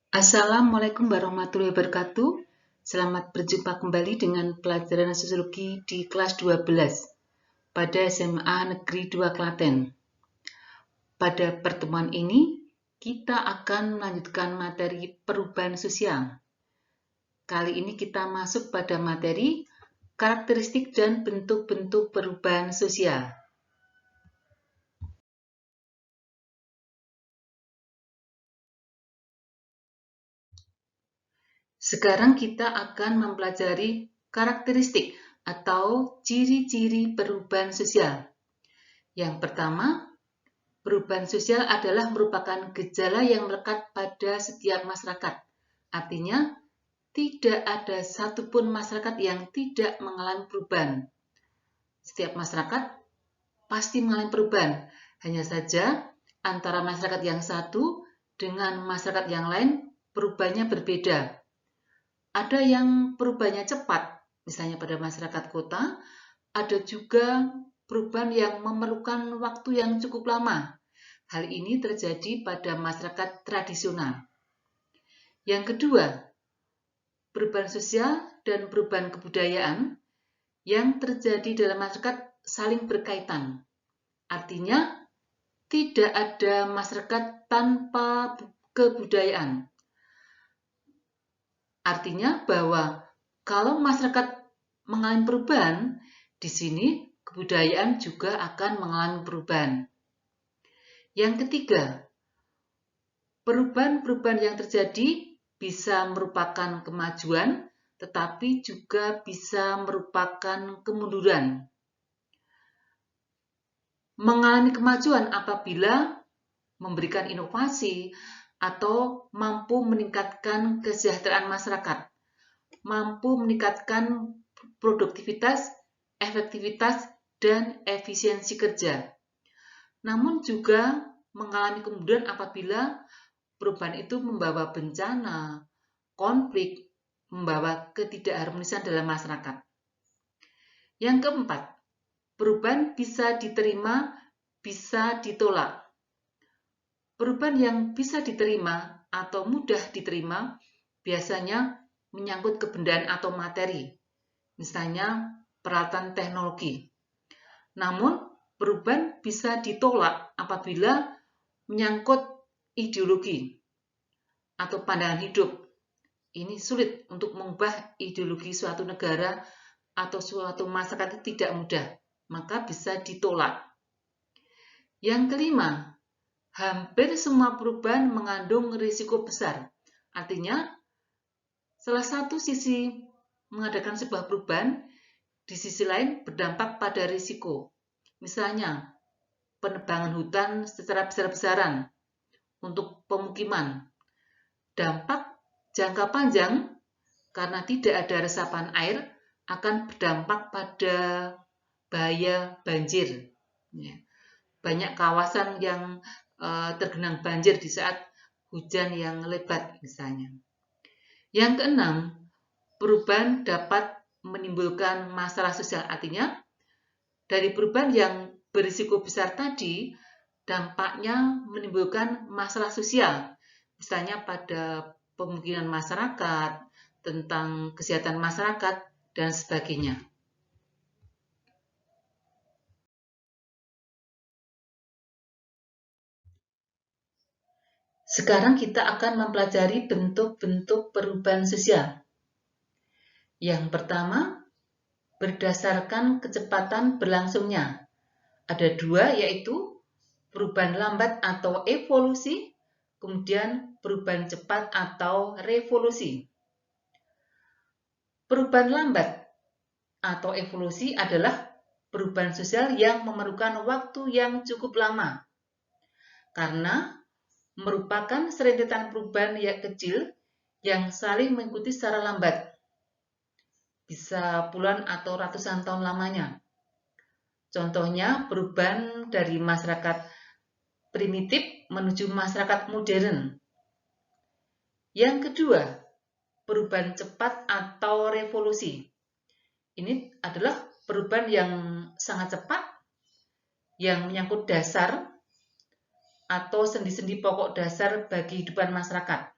Assalamualaikum warahmatullahi wabarakatuh. Selamat berjumpa kembali dengan pelajaran sosiologi di kelas 12 pada SMA Negeri 2 Klaten. Pada pertemuan ini, kita akan melanjutkan materi perubahan sosial. Kali ini kita masuk pada materi karakteristik dan bentuk-bentuk perubahan sosial. Sekarang kita akan mempelajari karakteristik atau ciri-ciri perubahan sosial. Yang pertama, perubahan sosial adalah merupakan gejala yang melekat pada setiap masyarakat. Artinya, tidak ada satupun masyarakat yang tidak mengalami perubahan. Setiap masyarakat pasti mengalami perubahan. Hanya saja, antara masyarakat yang satu dengan masyarakat yang lain, perubahannya berbeda. Ada yang perubahannya cepat, misalnya pada masyarakat kota, ada juga perubahan yang memerlukan waktu yang cukup lama. Hal ini terjadi pada masyarakat tradisional. Yang kedua, perubahan sosial dan perubahan kebudayaan yang terjadi dalam masyarakat saling berkaitan. Artinya, tidak ada masyarakat tanpa kebudayaan. Artinya bahwa kalau masyarakat mengalami perubahan, di sini kebudayaan juga akan mengalami perubahan. Yang ketiga, perubahan-perubahan yang terjadi bisa merupakan kemajuan, tetapi juga bisa merupakan kemunduran. Mengalami kemajuan apabila memberikan inovasi atau mampu meningkatkan kesejahteraan masyarakat, mampu meningkatkan produktivitas, efektivitas, dan efisiensi kerja. Namun juga mengalami kemunduran apabila perubahan itu membawa bencana, konflik, membawa ketidakharmonisan dalam masyarakat. Yang keempat, perubahan bisa diterima, bisa ditolak. Perubahan yang bisa diterima atau mudah diterima biasanya menyangkut kebendaan atau materi, misalnya peralatan teknologi. Namun, perubahan bisa ditolak apabila menyangkut ideologi atau pandangan hidup. Ini sulit untuk mengubah ideologi suatu negara atau suatu masyarakat itu tidak mudah, maka bisa ditolak. Yang kelima, hampir semua perubahan mengandung risiko besar. Artinya, salah satu sisi mengadakan sebuah perubahan, di sisi lain berdampak pada risiko. Misalnya, penebangan hutan secara besar-besaran untuk pemukiman. Dampak jangka panjang karena tidak ada resapan air akan berdampak pada bahaya banjir. Banyak kawasan yang tergenang banjir di saat hujan yang lebat misalnya. Yang keenam, perubahan dapat menimbulkan masalah sosial. Artinya, dari perubahan yang berisiko besar tadi, dampaknya menimbulkan masalah sosial. Misalnya pada pemukiman masyarakat, tentang kesehatan masyarakat, dan sebagainya. Sekarang kita akan mempelajari bentuk-bentuk perubahan sosial. Yang pertama, berdasarkan kecepatan berlangsungnya. Ada dua, yaitu perubahan lambat atau evolusi, kemudian perubahan cepat atau revolusi. Perubahan lambat atau evolusi adalah perubahan sosial yang memerlukan waktu yang cukup lama, karena merupakan serentetan perubahan yang kecil yang saling mengikuti secara lambat, bisa puluhan atau ratusan tahun lamanya. Contohnya perubahan dari masyarakat primitif menuju masyarakat modern. Yang kedua, perubahan cepat atau revolusi. Ini adalah perubahan yang sangat cepat, yang menyangkut dasar atau sendi-sendi pokok dasar bagi kehidupan masyarakat.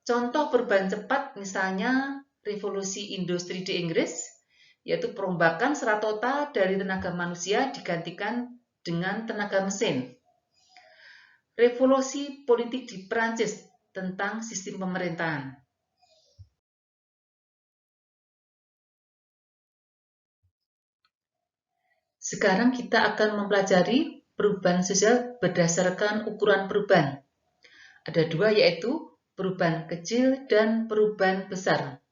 Contoh perubahan cepat misalnya revolusi industri di Inggris, yaitu perombakan secara total dari tenaga manusia digantikan dengan tenaga mesin. Revolusi politik di Perancis tentang sistem pemerintahan. Sekarang kita akan mempelajari perubahan sosial berdasarkan ukuran perubahan. Ada dua, yaitu perubahan kecil dan perubahan besar.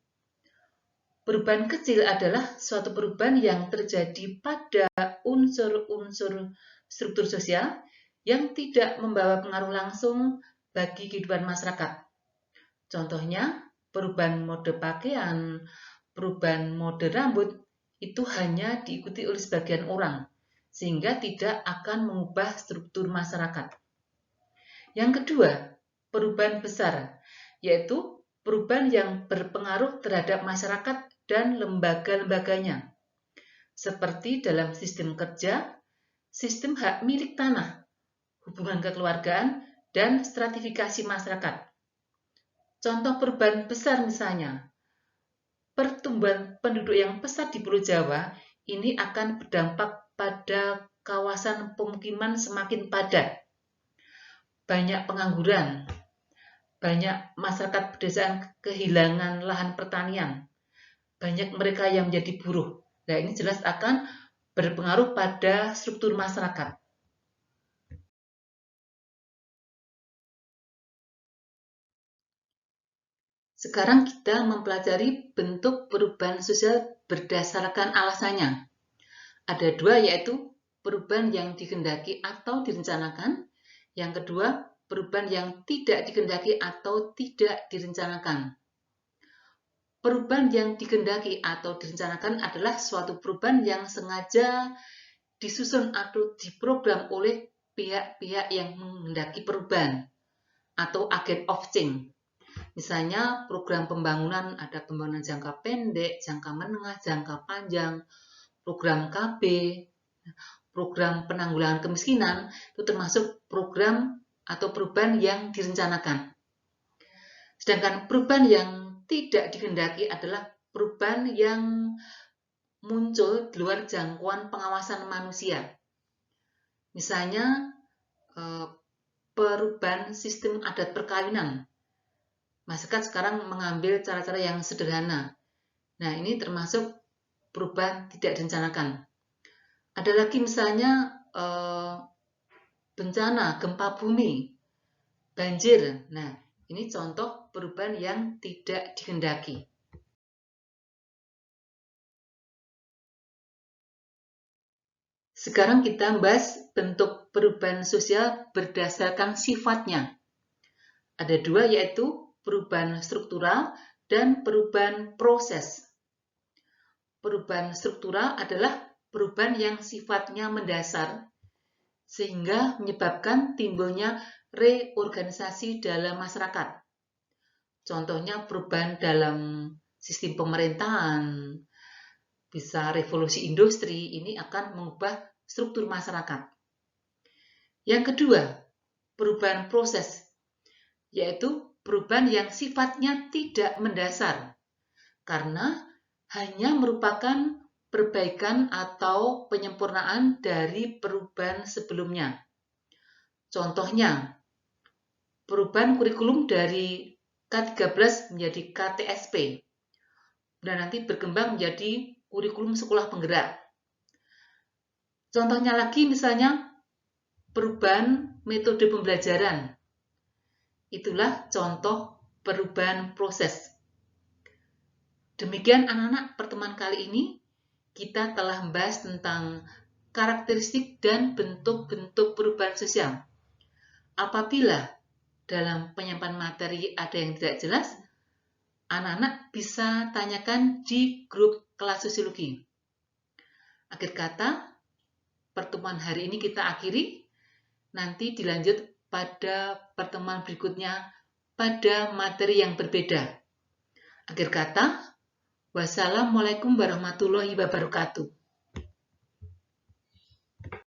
Perubahan kecil adalah suatu perubahan yang terjadi pada unsur-unsur struktur sosial yang tidak membawa pengaruh langsung bagi kehidupan masyarakat. Contohnya, perubahan mode pakaian, perubahan mode rambut, itu hanya diikuti oleh sebagian orang, sehingga tidak akan mengubah struktur masyarakat. Yang kedua, perubahan besar, yaitu perubahan yang berpengaruh terhadap masyarakat dan lembaga-lembaganya, seperti dalam sistem kerja, sistem hak milik tanah, hubungan kekeluargaan, dan stratifikasi masyarakat. Contoh perubahan besar misalnya, pertumbuhan penduduk yang pesat di Pulau Jawa ini akan berdampak pada kawasan pemukiman semakin padat. Banyak pengangguran, banyak masyarakat pedesaan kehilangan lahan pertanian, banyak mereka yang menjadi buruh. Nah, ini jelas akan berpengaruh pada struktur masyarakat. Sekarang kita mempelajari bentuk perubahan sosial berdasarkan alasannya. Ada dua, yaitu perubahan yang dikehendaki atau direncanakan. Yang kedua, perubahan yang tidak dikehendaki atau tidak direncanakan. Perubahan yang dikehendaki atau direncanakan adalah suatu perubahan yang sengaja disusun atau diprogram oleh pihak-pihak yang menghendaki perubahan atau agent of change. Misalnya program pembangunan, ada pembangunan jangka pendek, jangka menengah, jangka panjang, program KB, program penanggulangan kemiskinan, itu termasuk program atau perubahan yang direncanakan. Sedangkan perubahan yang tidak dikehendaki adalah perubahan yang muncul di luar jangkauan pengawasan manusia. Misalnya perubahan sistem adat perkawinan. Masyarakat sekarang mengambil cara-cara yang sederhana. Nah, ini termasuk perubahan tidak direncanakan. Ada lagi misalnya bencana, gempa bumi, banjir. Nah, ini contoh perubahan yang tidak dikehendaki. Sekarang kita bahas bentuk perubahan sosial berdasarkan sifatnya. Ada dua, yaitu perubahan struktural dan perubahan proses. Perubahan struktural adalah perubahan yang sifatnya mendasar, sehingga menyebabkan timbulnya reorganisasi dalam masyarakat. Contohnya perubahan dalam sistem pemerintahan, bisa revolusi industri, ini akan mengubah struktur masyarakat. Yang kedua, perubahan proses, yaitu perubahan yang sifatnya tidak mendasar, karena hanya merupakan perbaikan atau penyempurnaan dari perubahan sebelumnya. Contohnya, perubahan kurikulum dari K13 menjadi KTSP, dan nanti berkembang menjadi kurikulum sekolah penggerak. Contohnya lagi misalnya perubahan metode pembelajaran. Itulah contoh perubahan proses. Demikian anak-anak, pertemuan kali ini kita telah membahas tentang karakteristik dan bentuk-bentuk perubahan sosial. Apabila dalam penyampaian materi ada yang tidak jelas, anak-anak bisa tanyakan di grup kelas sosiologi. Akhir kata, pertemuan hari ini kita akhiri, nanti dilanjut pada pertemuan berikutnya pada materi yang berbeda. Akhir kata, wassalamualaikum warahmatullahi wabarakatuh.